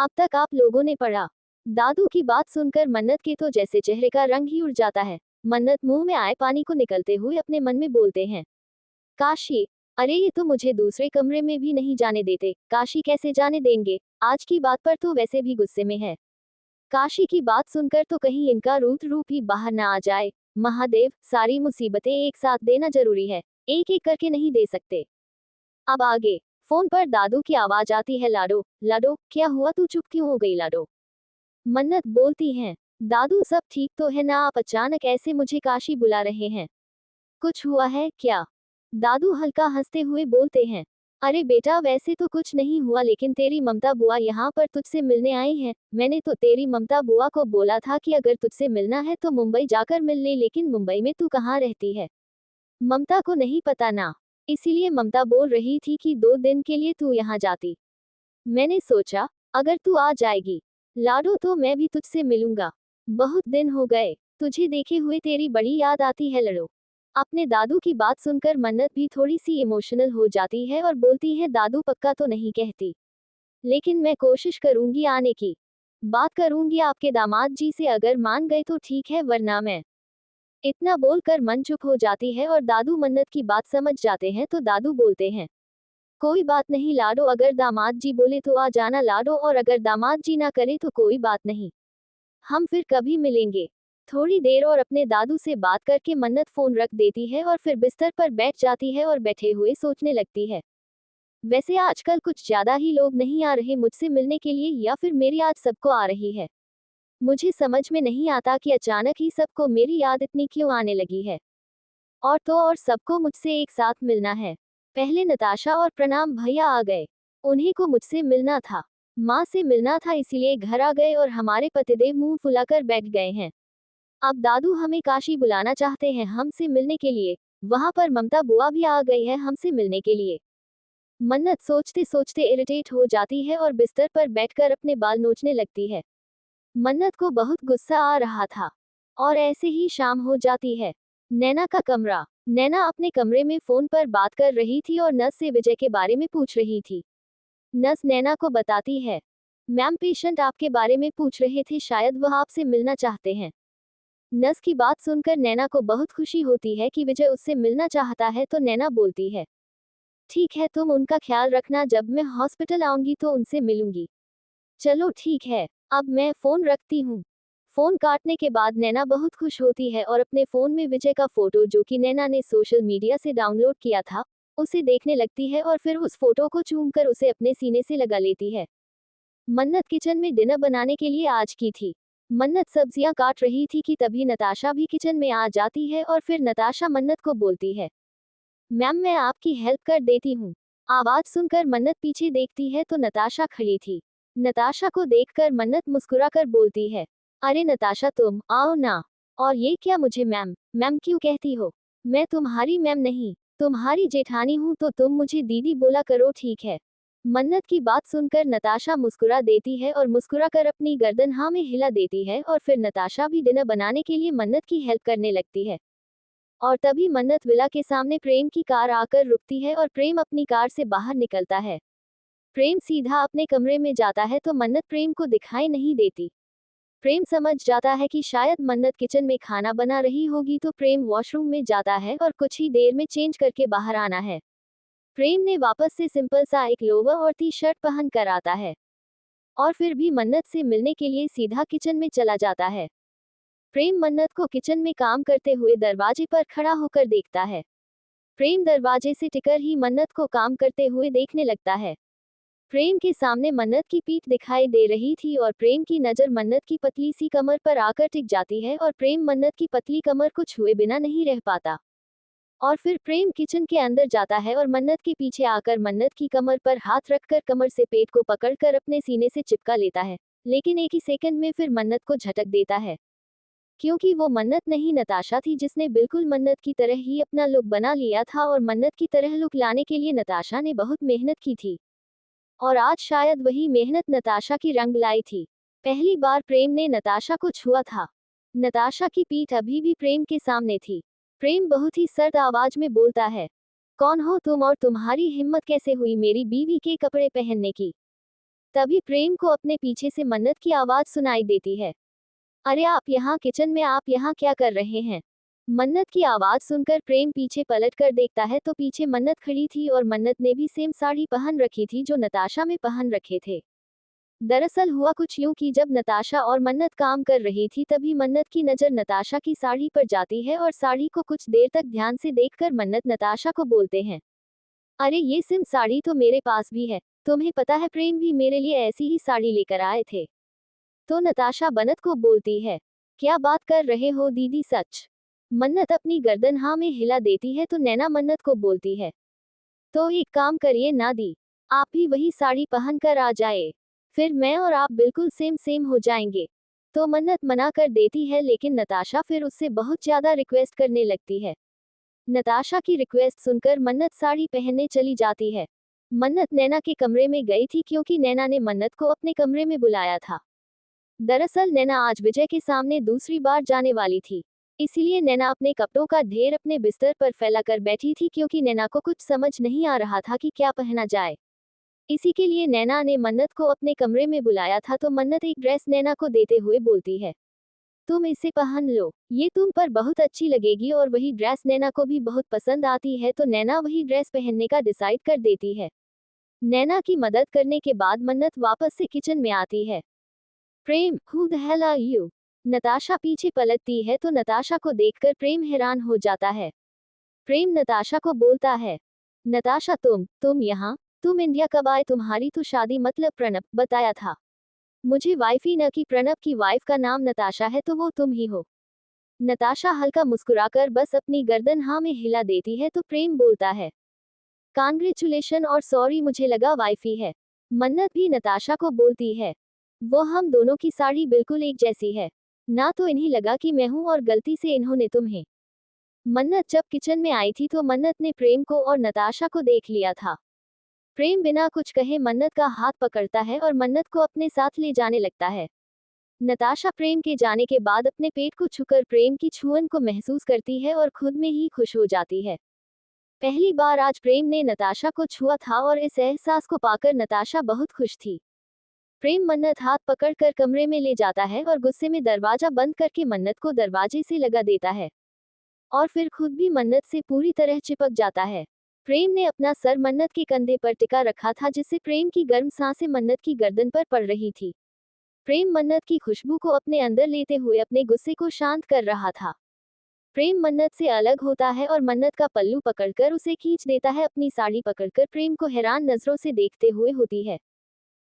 अब तक आप लोगों ने पढ़ा। दादू की बात सुनकर मन्नत के तो जैसे चेहरे का रंग ही उड़ जाता है। मन्नत मुंह में आए पानी को निकलते हुए अपने मन में बोलते हैं, काशी, अरे ये तो मुझे दूसरे कमरे में भी नहीं जाने देते। काशी कैसे जाने देंगे? आज की बात पर तो वैसे भी गुस्से में है। काशी की बात सुनकर तो कहीं इनका रूट रूप ही बाहर ना आ जाए। महादेव, सारी मुसीबतें एक साथ देना जरूरी है, एक एक करके नहीं दे सकते। अब आगे। फोन पर दादू की आवाज आती है, लाडो, लाडो, क्या हुआ, तू चुप क्यों हो गई लाडो? मन्नत बोलती हैं, दादू सब ठीक तो है ना, आप अचानक ऐसे मुझे काशी बुला रहे हैं? कुछ हुआ है क्या? दादू हल्का हंसते हुए बोलते हैं, अरे बेटा वैसे तो कुछ नहीं हुआ, लेकिन तेरी ममता बुआ यहाँ पर तुझसे मिलने आई हैं। मैंने तो तेरी ममता बुआ को बोला था कि अगर तुझसे मिलना है तो मुंबई जाकर मिल ले, लेकिन मुंबई में तू कहाँ रहती है? ममता को नहीं पता ना। इसीलिए ममता बोल रही थी कि 2 दिन के लिए तू यहाँ जाती। मैंने सोचा, अगर तू आ जाएगी लाडो तो मैं भी तुझसे मिलूंगा। बहुत दिन हो गए तुझे देखे हुए, तेरी बड़ी याद आती है लड़ो। अपने दादू की बात सुनकर मन्नत भी थोड़ी सी इमोशनल हो जाती है और बोलती है, दादू पक्का तो नहीं कहती, लेकिन मैं कोशिश करूंगी आने की। बात करूंगी आपके दामाद जी से, अगर मान गए तो ठीक है, वरना मैं। इतना बोलकर मन चुप हो जाती है और दादू मन्नत की बात समझ जाते हैं तो दादू बोलते हैं, कोई बात नहीं लाडो, अगर दामाद जी बोले तो आ जाना लाडो, और अगर दामाद जी ना करे तो कोई बात नहीं, हम फिर कभी मिलेंगे। थोड़ी देर और अपने दादू से बात करके मन्नत फोन रख देती है और फिर बिस्तर पर बैठ जाती है और बैठे हुए सोचने लगती है, वैसे आजकल कुछ ज्यादा ही लोग नहीं आ रहे मुझसे मिलने के लिए, या फिर मेरी याद सबको आ रही है। मुझे समझ में नहीं आता कि अचानक ही सबको मेरी याद इतनी क्यों आने लगी है। और तो और सबको मुझसे एक साथ मिलना है। पहले नताशा और प्रणाम भैया आ गए, उन्हीं को मुझसे मिलना था, माँ से मिलना था, इसीलिए घर आ गए और हमारे पतिदेव मुंह फुलाकर बैठ गए हैं। अब दादू हमें काशी बुलाना चाहते हैं हमसे मिलने के लिए, वहां पर ममता बुआ भी आ गई है हमसे मिलने के लिए। मन्नत सोचते सोचते इरिटेट हो जाती है और बिस्तर पर बैठकर अपने बाल नोचने लगती है। मन्नत को बहुत गुस्सा आ रहा था। और ऐसे ही शाम हो जाती है। नैना का कमरा। नैना अपने कमरे में फोन पर बात कर रही थी और नर्स से विजय के बारे में पूछ रही थी। नर्स नैना को बताती है, मैम पेशेंट आपके बारे में पूछ रहे थे, शायद वह आपसे मिलना चाहते हैं। नर्स की बात सुनकर नैना को बहुत खुशी होती है कि विजय उससे मिलना चाहता है, तो नैना बोलती है, ठीक है, तुम उनका ख्याल रखना, जब मैं हॉस्पिटल आऊंगी तो उनसे मिलूंगी। चलो ठीक है, अब मैं फोन रखती हूँ। फोन काटने के बाद नैना बहुत खुश होती है और अपने फोन में विजय का फोटो, जो कि नैना ने सोशल मीडिया से डाउनलोड किया था, उसे देखने लगती है और फिर उस फोटो को चूमकर उसे अपने सीने से लगा लेती है। मन्नत किचन में डिनर बनाने के लिए आज की थी। मन्नत सब्जियां काट रही थी कि तभी नताशा भी किचन में आ जाती है और फिर नताशा मन्नत को बोलती है, मैम मैं आपकी हेल्प कर देती हूँ। आवाज सुनकर मन्नत पीछे देखती है तो नताशा खड़ी थी। नताशा को देखकर मन्नत मुस्कुराकर बोलती है, अरे नताशा तुम आओ ना। और ये क्या, मुझे मैम मैम क्यों कहती हो? मैं तुम्हारी मैम नहीं, तुम्हारी जेठानी हूँ, तो तुम मुझे दीदी बोला करो, ठीक है? मन्नत की बात सुनकर नताशा मुस्कुरा देती है और मुस्कुराकर अपनी गर्दन हाँ में हिला देती है और फिर नताशा भी डिनर बनाने के लिए मन्नत की हेल्प करने लगती है। और तभी मन्नत विला के सामने प्रेम की कार आकर रुकती है और प्रेम अपनी कार से बाहर निकलता है। प्रेम सीधा अपने कमरे में जाता है तो मन्नत प्रेम को दिखाई नहीं देती। प्रेम समझ जाता है कि शायद मन्नत किचन में खाना बना रही होगी, तो प्रेम वॉशरूम में जाता है और कुछ ही देर में चेंज करके बाहर आना है। प्रेम ने वापस से सिंपल सा एक लोवर और टी शर्ट पहन कर आता है और फिर भी मन्नत से मिलने के लिए सीधा किचन में चला जाता है। प्रेम मन्नत को किचन में काम करते हुए दरवाजे पर खड़ा होकर देखता है। प्रेम दरवाजे से टिकर ही मन्नत को काम करते हुए देखने लगता है। प्रेम के सामने मन्नत की पीठ दिखाई दे रही थी और प्रेम की नज़र मन्नत की पतली सी कमर पर आकर टिक जाती है और प्रेम मन्नत की पतली कमर को छुए बिना नहीं रह पाता। और फिर प्रेम किचन के अंदर जाता है और मन्नत के पीछे आकर मन्नत की कमर पर हाथ रखकर कमर से पेट को पकड़कर अपने सीने से चिपका लेता है, लेकिन एक ही सेकंड में फिर मन्नत को झटक देता है। क्योंकि वो मन्नत नहीं नताशा थी, जिसने बिल्कुल मन्नत की तरह ही अपना लुक बना लिया था और मन्नत की तरह लुक लाने के लिए नताशा ने बहुत मेहनत की थी। और आज शायद वही मेहनत नताशा की रंग लाई थी। पहली बार प्रेम ने नताशा को छुआ था। नताशा की पीठ अभी भी प्रेम के सामने थी। प्रेम बहुत ही सर्द आवाज में बोलता है, कौन हो तुम और तुम्हारी हिम्मत कैसे हुई मेरी बीवी के कपड़े पहनने की? तभी प्रेम को अपने पीछे से मन्नत की आवाज सुनाई देती है। अरे आप यहाँ किचन में, आप यहाँ क्या कर रहे हैं? मन्नत की आवाज सुनकर प्रेम पीछे पलट कर देखता है तो पीछे मन्नत खड़ी थी और मन्नत ने भी सेम साड़ी पहन रखी थी जो नताशा में पहन रखे थे। दरअसल हुआ कुछ यूं कि जब नताशा और मन्नत काम कर रही थी तभी मन्नत की नज़र नताशा की साड़ी पर जाती है और साड़ी को कुछ देर तक ध्यान से देखकर मन्नत नताशा को बोलते हैं, अरे ये सिम साड़ी तो मेरे पास भी है, तुम्हें पता है प्रेम भी मेरे लिए ऐसी ही साड़ी लेकर आए थे। तो नताशा मन्नत को बोलती है, क्या बात कर रहे हो दीदी, सच? मन्नत अपनी गर्दन हाँ में हिला देती है तो नैना मन्नत को बोलती है, तो एक काम करिए ना दी, आप भी वही साड़ी पहन कर आ जाए, फिर मैं और आप बिल्कुल सेम सेम हो जाएंगे। तो मन्नत मना कर देती है लेकिन नताशा फिर उससे बहुत ज्यादा रिक्वेस्ट करने लगती है। नताशा की रिक्वेस्ट सुनकर मन्नत साड़ी पहनने चली जाती है। मन्नत नैना के कमरे में गई थी क्योंकि नैना ने मन्नत को अपने कमरे में बुलाया था। दरअसल नैना आज विजय के सामने दूसरी बार जाने वाली थी, इसीलिए नैना अपने कपड़ों का ढेर अपने बिस्तर पर फैलाकर बैठी थी क्योंकि नैना को कुछ समझ नहीं आ रहा था कि क्या पहना जाए। इसी के लिए नैना ने मन्नत को अपने कमरे में बुलाया था तो मन्नत एक ड्रेस नैना को देते हुए बोलती है, तुम इसे पहन लो, ये तुम पर बहुत अच्छी लगेगी, और वही ड्रेस नैना को भी बहुत पसंद आती है तो नैना वही ड्रेस पहनने का डिसाइड कर देती है। नैना की मदद करने के बाद मन्नत वापस से किचन में आती है। Prem, who the hell are you? Natasha पीछे पलटती है तो नताशा को देखकर प्रेम हैरान हो जाता है। प्रेम नताशा को बोलता है, नताशा तुम यहाँ, तुम इंडिया कब आए? तुम्हारी तो शादी मतलब प्रणब बताया था मुझे, वाइफ ही न कि प्रणब की वाइफ का नाम नताशा है तो वो तुम ही हो। नताशा हल्का मुस्कुराकर बस अपनी गर्दन हाँ में हिला देती है तो प्रेम बोलता है, कांग्रेचुलेशन और सॉरी, मुझे लगा वाइफ ही है। मन्नत भी नताशा को बोलती है, वो हम दोनों की साड़ी बिल्कुल एक जैसी है, ना तो इन्हें लगा कि मैं हूँ और गलती से इन्होंने तुम्हें। मन्नत जब किचन में आई थी तो मन्नत ने प्रेम को और नताशा को देख लिया था। प्रेम बिना कुछ कहे मन्नत का हाथ पकड़ता है और मन्नत को अपने साथ ले जाने लगता है। नताशा प्रेम के जाने के बाद अपने पेट को छूकर प्रेम की छुअन को महसूस करती है और खुद में ही खुश हो जाती है। पहली बार आज प्रेम ने नताशा को छुआ था और इस एहसास को पाकर नताशा बहुत खुश थी। प्रेम मन्नत हाथ पकड़कर कमरे में ले जाता है और गुस्से में दरवाजा बंद करके मन्नत को दरवाजे से लगा देता है और फिर खुद भी मन्नत से पूरी तरह चिपक जाता है। प्रेम ने अपना सर मन्नत के कंधे पर टिका रखा था जिससे प्रेम की गर्म सांसें मन्नत की गर्दन पर पड़ रही थी। प्रेम मन्नत की खुशबू को अपने अंदर लेते हुए अपने गुस्से को शांत कर रहा था। प्रेम मन्नत से अलग होता है और मन्नत का पल्लू पकड़कर उसे खींच देता है। अपनी साड़ी पकड़कर प्रेम को हैरान नजरों से देखते हुए होती है,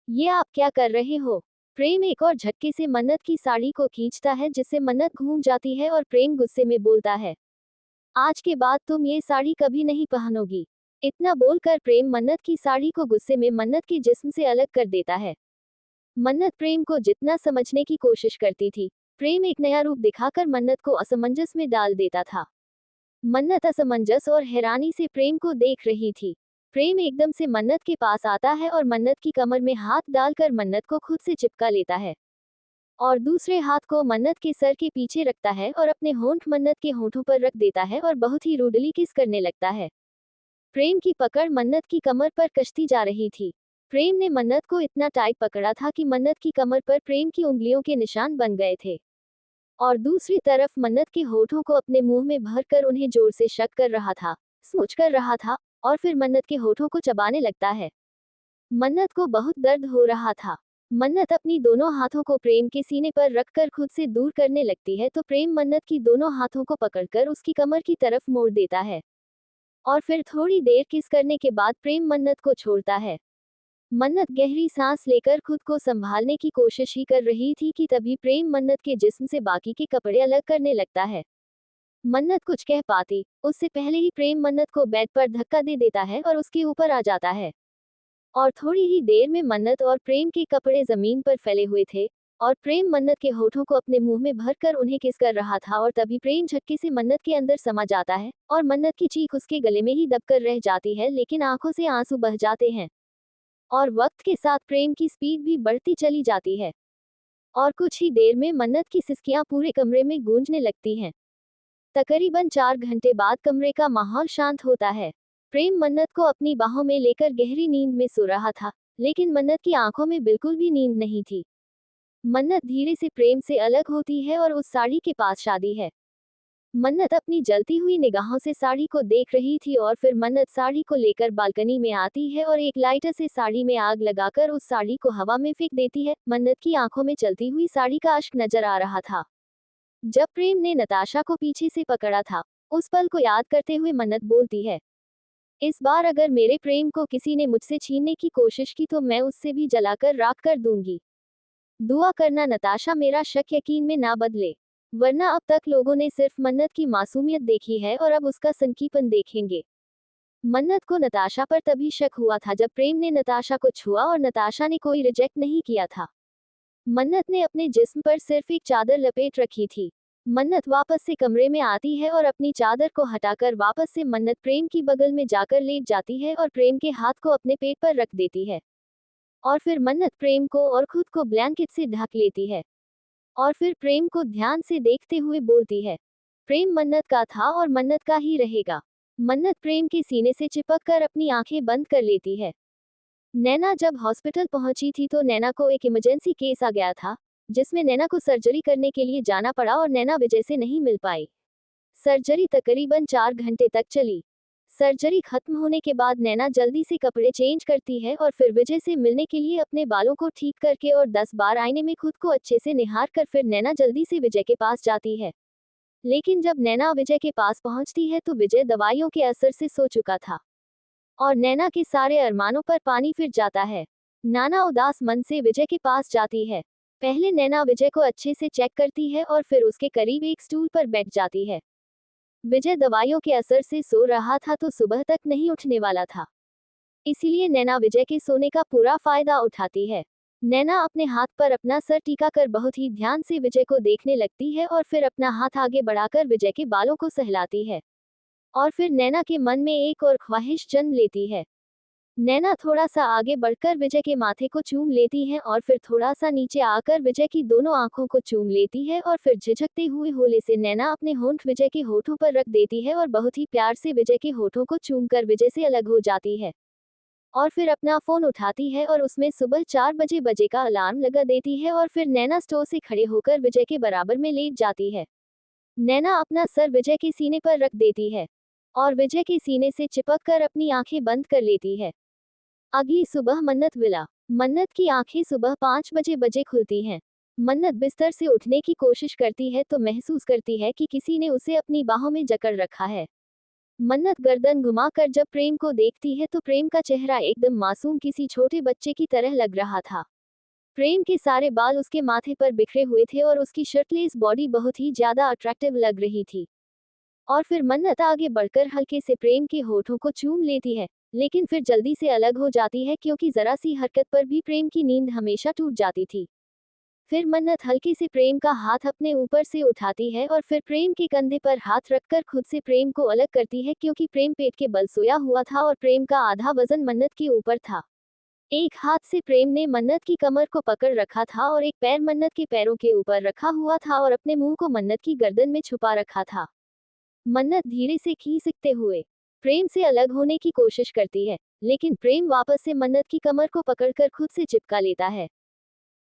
ये आप क्या कर रहे हो? प्रेम एक और झटके से मन्नत की साड़ी को खींचता है जिससे मन्नत घूम जाती है और प्रेम गुस्से में बोलता है, आज के बाद तुम ये साड़ी कभी नहीं पहनोगी। इतना बोलकर प्रेम मन्नत की साड़ी को गुस्से में मन्नत के जिस्म से अलग कर देता है। मन्नत प्रेम को जितना समझने की कोशिश करती थी, प्रेम एक नया रूप दिखाकर मन्नत को असमंजस में डाल देता था। मन्नत असमंजस और हैरानी से प्रेम को देख रही थी। प्रेम एकदम से मन्नत के पास आता है और मन्नत की कमर में हाथ डालकर मन्नत को खुद से चिपका लेता है और दूसरे हाथ को मन्नत के सर के पीछे रखता है और अपने होंठ मन्नत के होंठों पर रख देता है और बहुत ही रूडली किस करने लगता है। प्रेम की पकड़ मन्नत की कमर पर कसती जा रही थी। प्रेम ने मन्नत को इतना टाइट पकड़ा था कि मन्नत की कमर पर प्रेम की उंगलियों के निशान बन गए थे और दूसरी तरफ मन्नत के होठों को अपने मुंह में भरकर उन्हें जोर से शक कर रहा था, स्मूच कर रहा था और फिर मन्नत के होठों को चबाने लगता है। मन्नत को बहुत दर्द हो रहा था। मन्नत अपनी दोनों हाथों को प्रेम के सीने पर रखकर खुद से दूर करने लगती है तो प्रेम मन्नत की दोनों हाथों को पकड़कर उसकी कमर की तरफ मोड़ देता है और फिर थोड़ी देर किस करने के बाद प्रेम मन्नत को छोड़ता है। मन्नत गहरी सांस लेकर खुद को संभालने की कोशिश ही कर रही थी कि तभी प्रेम मन्नत के जिस्म से बाकी के कपड़े अलग करने लगता है। मन्नत कुछ कह पाती उससे पहले ही प्रेम मन्नत को बेड पर धक्का दे देता है और उसके ऊपर आ जाता है और थोड़ी ही देर में मन्नत और प्रेम के कपड़े जमीन पर फैले हुए थे और प्रेम मन्नत के होठों को अपने मुंह में भरकर उन्हें किस कर रहा था और तभी प्रेम झटके से मन्नत के अंदर समा जाता है और मन्नत की चीख उसके गले में ही दबकर रह जाती है लेकिन आंखों से आंसू बह जाते हैं और वक्त के साथ प्रेम की स्पीड भी बढ़ती चली जाती है और कुछ ही देर में मन्नत की सिसकियां पूरे कमरे में गूंजने लगती हैं। तकरीबन 4 घंटे बाद कमरे का माहौल शांत होता है। प्रेम मन्नत को अपनी बाहों में लेकर गहरी नींद में सो रहा था लेकिन मन्नत की आंखों में बिल्कुल भी नींद नहीं थी। मन्नत धीरे से प्रेम से अलग होती है और उस साड़ी के पास शादी है। मन्नत अपनी जलती हुई निगाहों से साड़ी को देख रही थी और फिर मन्नत साड़ी को लेकर बालकनी में आती है और एक लाइटर से साड़ी में आग लगाकर उस साड़ी को हवा में फेंक देती है। मन्नत की आंखों में चलती हुई साड़ी का अश्क नजर आ रहा था। जब प्रेम ने नताशा को पीछे से पकड़ा था, उस पल को याद करते हुए मन्नत बोलती है, इस बार अगर मेरे प्रेम को किसी ने मुझसे छीनने की कोशिश की तो मैं उससे भी जलाकर राख कर दूंगी। दुआ करना नताशा मेरा शक यकीन में ना बदले, वरना अब तक लोगों ने सिर्फ मन्नत की मासूमियत देखी है और अब उसका सनकीपन देखेंगे। मन्नत को नताशा पर तभी शक हुआ था जब प्रेम ने नताशा को छुआ और नताशा ने कोई रिजेक्ट नहीं किया था। मन्नत ने अपने जिस्म पर सिर्फ एक चादर लपेट रखी थी। मन्नत वापस से कमरे में आती है और अपनी चादर को हटाकर वापस से मन्नत प्रेम की बगल में जाकर लेट जाती है और प्रेम के हाथ को अपने पेट पर रख देती है। और फिर मन्नत प्रेम को और खुद को ब्लैंकेट से ढक लेती है और फिर प्रेम को ध्यान से देखते हुए बोलती है, प्रेम मन्नत का था और मन्नत का ही रहेगा। मन्नत प्रेम के सीने से चिपक कर अपनी आंखें बंद कर लेती है। नैना जब हॉस्पिटल पहुंची थी तो नैना को एक इमरजेंसी केस आ गया था, जिसमें नैना को सर्जरी करने के लिए जाना पड़ा और नैना विजय से नहीं मिल पाई। सर्जरी तकरीबन 4 घंटे तक चली। सर्जरी खत्म होने के बाद नैना जल्दी से कपड़े चेंज करती है और फिर विजय से मिलने के लिए अपने बालों को ठीक करके और 10 बार आईने में खुद को अच्छे से निहार कर फिर नैना जल्दी से विजय के पास जाती है। लेकिन जब नैना विजय के पास पहुंचती है तो विजय दवाइयों के असर से सो चुका था और नैना के सारे अरमानों पर पानी फिर जाता है। नाना उदास मन से विजय के पास जाती है। पहले नैना विजय को अच्छे से चेक करती है और फिर उसके करीब एक स्टूल पर बैठ जाती है। विजय दवाइयों के असर से सो रहा था तो सुबह तक नहीं उठने वाला था, इसीलिए नैना विजय के सोने का पूरा फायदा उठाती है। नैना अपने हाथ पर अपना सर टीका कर बहुत ही ध्यान से विजय को देखने लगती है और फिर अपना हाथ आगे बढ़ाकर विजय के बालों को सहलाती है और फिर नैना के मन में एक और ख्वाहिश जन्म लेती है। नैना थोड़ा सा आगे बढ़कर विजय के माथे को चूम लेती है और फिर थोड़ा सा नीचे आकर विजय की दोनों आंखों को चूम लेती है और फिर झिझकते हुए होले से नैना अपने होंठ विजय के होठों पर रख देती है और बहुत ही प्यार से विजय के होठों को चूमकर विजय से अलग हो जाती है और फिर अपना फोन उठाती है और उसमें सुबह 4 बजे का अलार्म लगा देती है और फिर नैना स्टोर से खड़े होकर विजय के बराबर में लेट जाती है। नैना अपना सर विजय के सीने पर रख देती है और विजय के सीने से चिपक कर अपनी आंखें बंद कर लेती है। अगली सुबह मन्नत विला। मन्नत की आंखें सुबह 5 बजे खुलती हैं। मन्नत बिस्तर से उठने की कोशिश करती है तो महसूस करती है कि किसी ने उसे अपनी बाहों में जकड़ रखा है। मन्नत गर्दन घुमाकर जब प्रेम को देखती है तो प्रेम का चेहरा एकदम मासूम किसी छोटे बच्चे की तरह लग रहा था। प्रेम के सारे बाल उसके माथे पर बिखरे हुए थे और उसकी शर्टलेस बॉडी बहुत ही ज्यादा अट्रैक्टिव लग रही थी। और फिर मन्नत आगे बढ़कर हल्के से प्रेम के होठों को चूम लेती है, लेकिन फिर जल्दी से अलग हो जाती है क्योंकि जरा सी हरकत पर भी प्रेम की नींद हमेशा टूट जाती थी। फिर मन्नत हल्के से प्रेम का हाथ अपने ऊपर से उठाती है और फिर प्रेम के कंधे पर हाथ रखकर खुद से प्रेम को अलग करती है क्योंकि प्रेम पेट के बल सोया हुआ था और प्रेम का आधा वजन मन्नत के ऊपर था। एक हाथ से प्रेम ने मन्नत की कमर को पकड़ रखा था और एक पैर मन्नत के पैरों के ऊपर रखा हुआ था और अपने मुंह को मन्नत की गर्दन में छुपा रखा था। मन्नत धीरे से खींचते हुए प्रेम से अलग होने की कोशिश करती है, लेकिन प्रेम वापस से मन्नत की कमर को पकड़कर खुद से चिपका लेता है।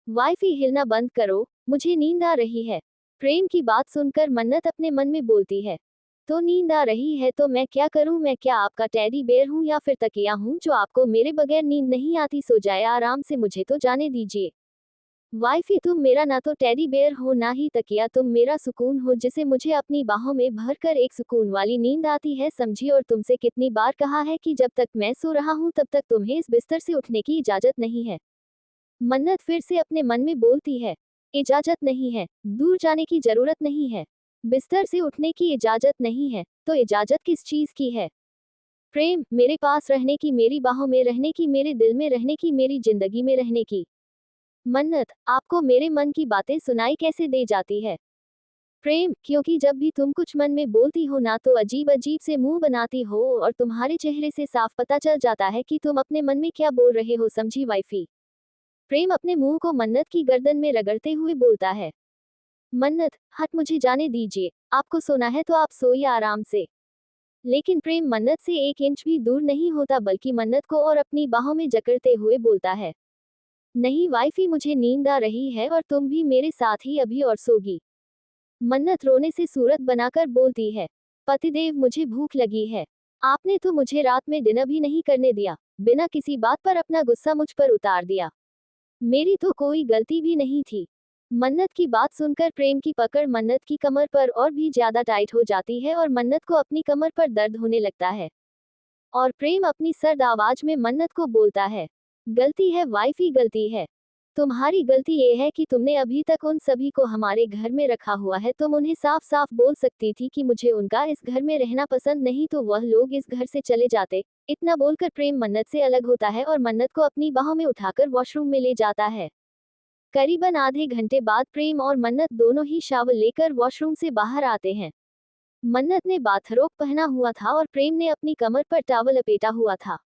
वाईफाई हिलना बंद करो, मुझे नींद आ रही है। प्रेम की बात सुनकर मन्नत अपने मन में बोलती है, तो नींद आ रही है तो मैं क्या करूं? मैं क्या आपका टेडी बेयर हूं या फिर तकिया हूं जो आपको मेरे बगैर नींद नहीं आती? सो जाए आराम से, मुझे तो जाने दीजिए। वाइफी, तुम मेरा ना तो टेडी बेयर हो ना ही तकिया, तुम मेरा सुकून हो जिसे मुझे अपनी बाहों में भरकर एक सुकून वाली नींद आती है, समझी? और तुमसे कितनी बार कहा है कि जब तक मैं सो रहा हूं तब तक तुम्हें इस बिस्तर से उठने की इजाजत नहीं है। मन्नत फिर से अपने मन में बोलती है, इजाजत नहीं है, दूर जाने की जरूरत नहीं है, बिस्तर से उठने की इजाजत नहीं है, तो इजाजत किस चीज की है? प्रेम, मेरे पास रहने की, मेरी बाहों में रहने की, मेरे दिल में रहने की, मेरी जिंदगी में रहने की। मन्नत, आपको मेरे मन की बातें सुनाई कैसे दे जाती है? प्रेम, क्योंकि जब भी तुम कुछ मन में बोलती हो ना तो अजीब अजीब से मुंह बनाती हो और तुम्हारे चेहरे से साफ पता चल जाता है कि तुम अपने मन में क्या बोल रहे हो, समझी वाइफी? प्रेम अपने मुंह को मन्नत की गर्दन में रगड़ते हुए बोलता है। मन्नत, हट, मुझे जाने दीजिए, आपको सोना है तो आप सोइए आराम से। लेकिन प्रेम मन्नत से 1 इंच भी दूर नहीं होता, बल्कि मन्नत को और अपनी बाहों में जकड़ते हुए बोलता है, नहीं वाइफी, मुझे नींद आ रही है और तुम भी मेरे साथ ही अभी और सोगी। मन्नत रोने से सूरत बनाकर बोलती है, पतिदेव मुझे भूख लगी है। आपने तो मुझे रात में डिनर भी नहीं करने दिया, बिना किसी बात पर अपना गुस्सा मुझ पर उतार दिया। मेरी तो कोई गलती भी नहीं थी। मन्नत की बात सुनकर प्रेम की पकड़ मन्नत की कमर पर और भी ज्यादा टाइट हो जाती है और मन्नत को अपनी कमर पर दर्द होने लगता है। और प्रेम अपनी सर्द आवाज में मन्नत को बोलता है, गलती है वाइफी, गलती है। तुम्हारी गलती ये है कि तुमने अभी तक उन सभी को हमारे घर में रखा हुआ है। तुम उन्हें साफ साफ बोल सकती थी कि मुझे उनका इस घर में रहना पसंद नहीं, तो वह लोग इस घर से चले जाते। इतना बोलकर प्रेम मन्नत से अलग होता है और मन्नत को अपनी बाहों में उठाकर वॉशरूम में ले जाता है। करीबन आधे घंटे बाद प्रेम और मन्नत दोनों ही शावर लेकर वॉशरूम से बाहर आते हैं। मन्नत ने बाथरोब पहना हुआ था और प्रेम ने अपनी कमर पर टॉवल लपेटा हुआ था।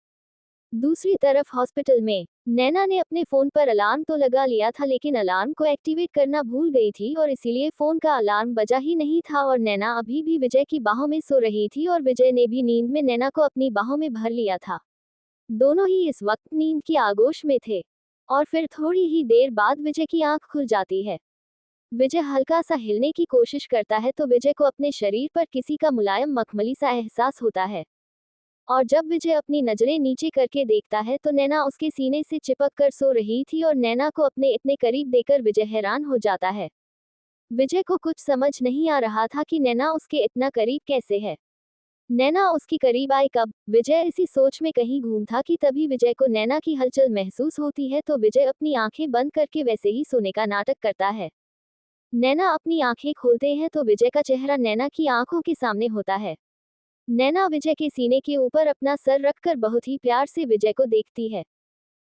दूसरी तरफ हॉस्पिटल में नैना ने अपने फोन पर अलार्म तो लगा लिया था, लेकिन अलार्म को एक्टिवेट करना भूल गई थी और इसीलिए फोन का अलार्म बजा ही नहीं था। और नैना अभी भी विजय की बाहों में सो रही थी और विजय ने भी नींद में नैना को अपनी बाहों में भर लिया था। दोनों ही इस वक्त नींद की आगोश में थे। और फिर थोड़ी ही देर बाद विजय की आंख खुल जाती है। विजय हल्का सा हिलने की कोशिश करता है तो विजय को अपने शरीर पर किसी का मुलायम मखमली सा एहसास होता है। और जब विजय अपनी नजरें नीचे करके देखता है तो नैना उसके सीने से चिपक कर सो रही थी और नैना को अपने इतने करीब देखकर विजय हैरान हो जाता है। विजय को कुछ समझ नहीं आ रहा था कि नैना उसके इतना करीब कैसे है। नैना उसकी करीब आई कब? विजय इसी सोच में कहीं घूम था कि तभी विजय को नैना की हलचल महसूस होती है, तो विजय अपनी आंखें बंद करके वैसे ही सोने का नाटक करता है। नैना अपनी आंखें खोलते हैं तो विजय का चेहरा नैना की आंखों के सामने होता है। नैना विजय के सीने के ऊपर अपना सर रखकर बहुत ही प्यार से विजय को देखती है।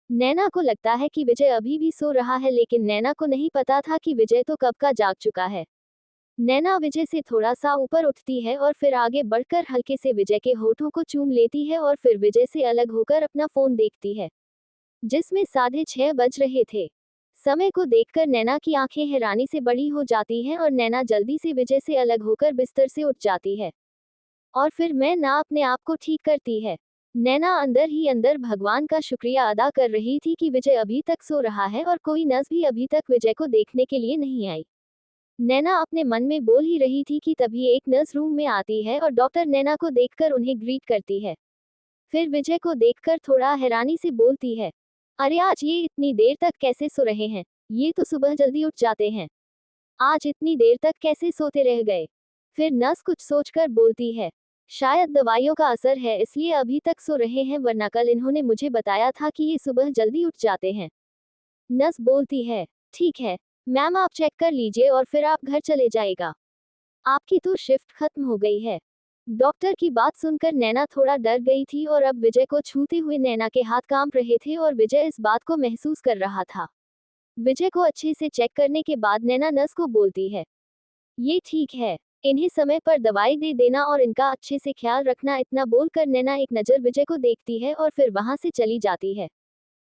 नैना को लगता है कि विजय अभी भी सो रहा है, लेकिन नैना को नहीं पता था कि विजय तो कब का जाग चुका है। नैना विजय से थोड़ा सा ऊपर उठती है और फिर आगे बढ़कर हल्के से विजय के होठों को चूम लेती है और फिर विजय से अलग होकर अपना फोन देखती है, जिसमें 6:30 बज रहे थे। समय को देखकर नैना की आंखें हैरानी से बड़ी हो जाती हैं और नैना जल्दी से विजय से अलग होकर बिस्तर से उठ जाती है। और फिर मैं ना अपने आप को ठीक करती है। नैना अंदर ही अंदर भगवान का शुक्रिया अदा कर रही थी कि विजय अभी तक सो रहा है और कोई नर्स भी अभी तक विजय को देखने के लिए नहीं आई। नैना अपने मन में बोल ही रही थी कि तभी एक नर्स रूम में आती है और डॉक्टर नैना को देखकर उन्हें ग्रीट करती है। फिर विजय को देखकर थोड़ा हैरानी से बोलती है, अरे आज ये इतनी देर तक कैसे सो रहे हैं? ये तो सुबह जल्दी उठ जाते हैं। आज इतनी देर तक कैसे सोते रह गए? फिर नर्स कुछ सोचकर बोलती है, शायद दवाइयों का असर है इसलिए अभी तक सो रहे हैं, वरना कल इन्होंने मुझे बताया था कि ये सुबह जल्दी उठ जाते हैं। नर्स बोलती है, ठीक है मैम, आप चेक कर लीजिए और फिर आप घर चले जाएगा। आपकी तो शिफ्ट खत्म हो गई है। डॉक्टर की बात सुनकर नैना थोड़ा डर गई थी और अब विजय को छूते हुए नैना के हाथ कांप रहे थे और विजय इस बात को महसूस कर रहा था। विजय को अच्छे से चेक करने के बाद नैना नर्स को बोलती है, ये ठीक है, इन्हें समय पर दवाई दे देना और इनका अच्छे से ख्याल रखना। इतना बोलकर नैना एक नज़र विजय को देखती है और फिर वहां से चली जाती है।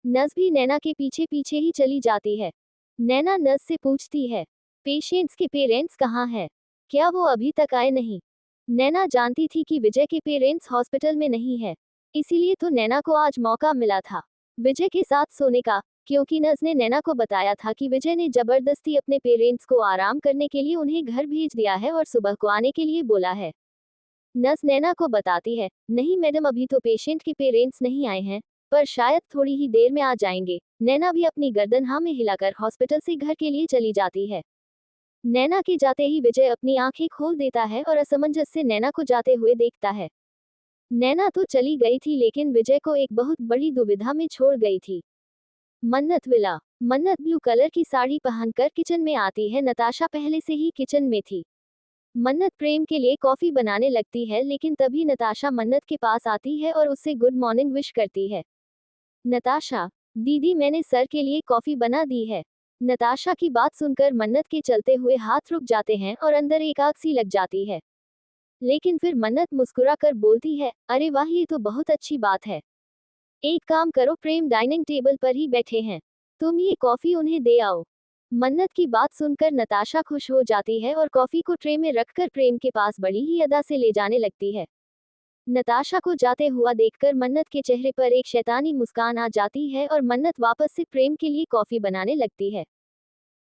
नर्स भी नैना के पीछे पीछे ही चली जाती है। नैना नर्स से पूछती है, पेशेंट्स के पेरेंट्स कहाँ हैं? क्या वो अभी तक आए नहीं? नैना जानती थी कि विजय के पेरेंट्स हॉस्पिटल में नहीं है, इसीलिए तो नैना को आज मौका मिला था विजय के साथ सोने का, क्योंकि नर्स ने नैना को बताया था कि विजय ने जबरदस्ती अपने पेरेंट्स को आराम करने के लिए उन्हें घर भेज दिया है और सुबह को आने के लिए बोला है। नर्स नैना को बताती है, नहीं मैडम, अभी तो पेशेंट के पेरेंट्स नहीं आए हैं, पर शायद थोड़ी ही देर में आ जाएंगे। नैना भी अपनी गर्दन हाँ में हिलाकर हॉस्पिटल से घर के लिए चली जाती है। नैना के जाते ही विजय अपनी आंखें खोल देता है और असमंजस से नैना को जाते हुए देखता है। नैना तो चली गई थी, लेकिन विजय को एक बहुत बड़ी दुविधा में छोड़ गई थी। मन्नत विला। मन्नत ब्लू कलर की साड़ी पहनकर किचन में आती है। नताशा पहले से ही किचन में थी। मन्नत प्रेम के लिए कॉफी बनाने लगती है, लेकिन तभी नताशा मन्नत के पास आती है और उससे गुड मॉर्निंग विश करती है। नताशा, दीदी मैंने सर के लिए कॉफी बना दी है। नताशा की बात सुनकर मन्नत के चलते हुए हाथ रुक जाते हैं और अंदर एक आग सी लग जाती है। लेकिन फिर मन्नत मुस्कुरा कर बोलती है, अरे वाह, ये तो बहुत अच्छी बात है। एक काम करो, प्रेम डाइनिंग टेबल पर ही बैठे हैं, तुम ये कॉफी उन्हें दे आओ। मन्नत की बात सुनकर नताशा खुश हो जाती है और कॉफी को ट्रे में रखकर प्रेम के पास बड़ी ही अदा से ले जाने लगती है। नताशा को जाते हुआ देखकर मन्नत के चेहरे पर एक शैतानी मुस्कान आ जाती है और मन्नत वापस से प्रेम के लिए कॉफी बनाने लगती है।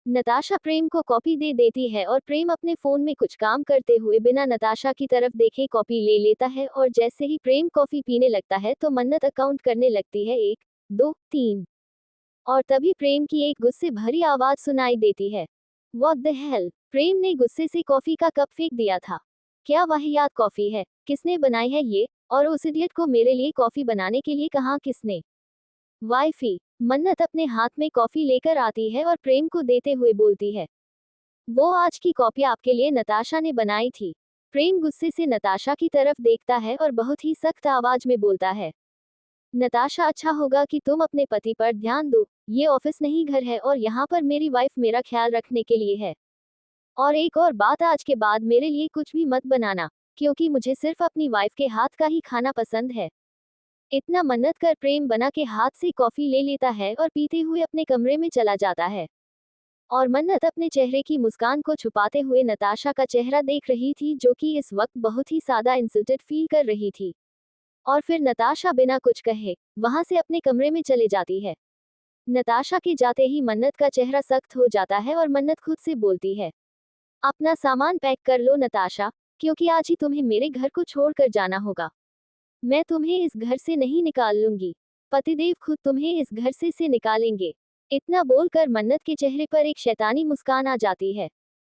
नताशा प्रेम को कॉपी दे देती है और प्रेम अपने फोन में कुछ काम करते हुए बिना नताशा की तरफ देखे कॉपी ले लेता है और जैसे ही प्रेम कॉफी पीने लगता है तो मन्नत अकाउंट करने लगती है 1, 2, 3। और तभी प्रेम की एक गुस्से भरी आवाज सुनाई देती है। What the hell? प्रेम ने गुस्से से कॉफी का कप फेंक दिया था। क्या वाहियात कॉफी है, किसने बनाई है ये? और उस इडियट को मेरे लिए कॉफी बनाने के लिए कहा किसने? वाइफी। मन्नत अपने हाथ में कॉफी लेकर आती है और प्रेम को देते हुए बोलती है, वो आज की कॉफी आपके लिए नताशा ने बनाई थी। प्रेम गुस्से से नताशा की तरफ देखता है और बहुत ही सख्त आवाज में बोलता है, नताशा अच्छा होगा कि तुम अपने पति पर ध्यान दो, ये ऑफिस नहीं घर है और यहाँ पर मेरी वाइफ मेरा ख्याल रखने के लिए है। और एक और बात, आज के बाद मेरे लिए कुछ भी मत बनाना, क्योंकि मुझे सिर्फ अपनी वाइफ के हाथ का ही खाना पसंद है। इतना मन्नत कर प्रेम बना के हाथ से कॉफी ले लेता है और पीते हुए अपने कमरे में चला जाता है। और मन्नत अपने चेहरे की मुस्कान को छुपाते हुए नताशा का चेहरा देख रही थी, जो कि इस वक्त बहुत ही ज्यादा इंसल्टेड फील कर रही थी। और फिर नताशा बिना कुछ कहे वहां से अपने कमरे में चले जाती है। नताशा के जाते ही मन्नत का चेहरा सख्त हो जाता है और मन्नत खुद से बोलती है, अपना सामान पैक कर लो नताशा, क्योंकि आज ही तुम्हें मेरे घर को छोड़कर जाना होगा। मैं तुम्हें इस घर से नहीं निकाल लूंगी, पतिदेव खुद तुम्हें इस घर से निकालेंगे। इतना बोलकर मन्नत के चेहरे पर एक शैतानी मुस्कान आ जाती है।